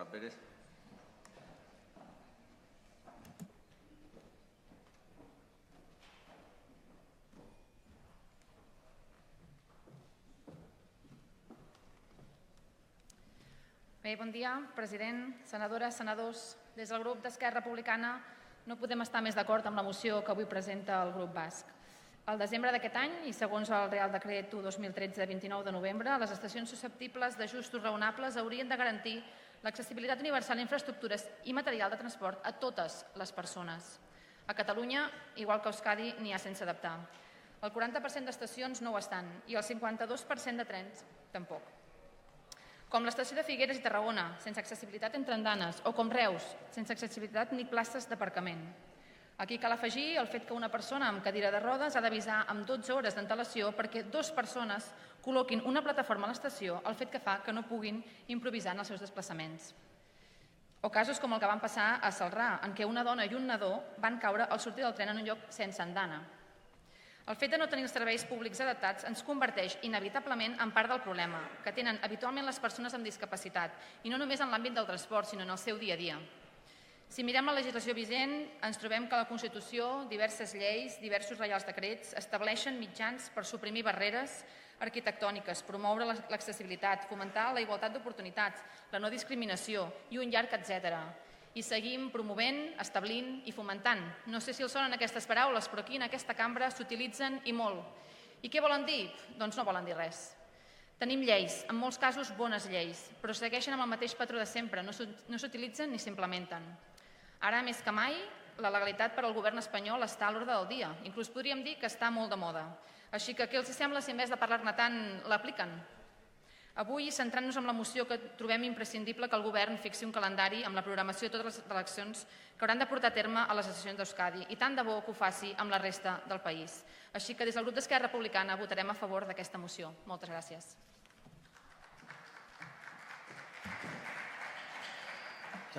Pérez. Bé, bon dia, president, senadores, senadors. Des del grup d'Esquerra Republicana no podem estar més d'acord amb la moció que avui presenta el grup basc. Al desembre d'aquest any, i segons el Real Decret 1/2013 de 29 de novembre, les estacions susceptibles d'ajustos raonables haurien de garantir l'accessibilitat universal a infraestructures i material de transport a totes les persones. A Catalunya, igual que a Euskadi, n'hi ha sense adaptar. El 40% d'estacions no ho estan i el 52% de trens tampoc. Com l'estació de Figueres i Tarragona, sense accessibilitat entre andanes, o com Reus, sense accessibilitat ni places d'aparcament. Aquí cal afegir el fet que una persona amb cadira de rodes ha d'avisar amb 12 hores d'antelació perquè dues persones col·loquin una plataforma a l'estació, el fet que fa que no puguin improvisar en els seus desplaçaments. O casos com el que van passar a Celrà, en què una dona i un nadó van caure al sortir del tren en un lloc sense andana. El fet de no tenir els serveis públics adaptats ens converteix inevitablement en part del problema que tenen habitualment les persones amb discapacitat, i no només en l'àmbit del transport, sinó en el seu dia a dia. Si mirem la legislació vigent, ens trobem que la Constitució, diverses lleis, diversos reials decrets estableixen mitjans per suprimir barreres arquitectòniques, promoure l'accessibilitat, fomentar la igualtat d'oportunitats, la no discriminació i un llarg etcètera. I seguim promovent, establint i fomentant. No sé si els sonen aquestes paraules, però aquí en aquesta cambra s'utilitzen i molt. I què volen dir? Doncs no volen dir res. Tenim lleis, en molts casos bones lleis, però segueixen amb el mateix patró de sempre, no s'utilitzen ni s'implementen. Ara, més que mai, la legalitat per al govern espanyol està a l'ordre del dia. Inclús podríem dir que està molt de moda. Així que què els sembla si en vez de parlar-ne tant l'apliquen? Avui, centrant-nos en la moció, que trobem imprescindible que el govern fixi un calendari amb la programació de totes les eleccions que hauran de portar a terme a les estacions d'Euskadi, i tant de bo que ho faci amb la resta del país. Així que des del grup d'Esquerra Republicana votarem a favor d'aquesta moció. Moltes gràcies.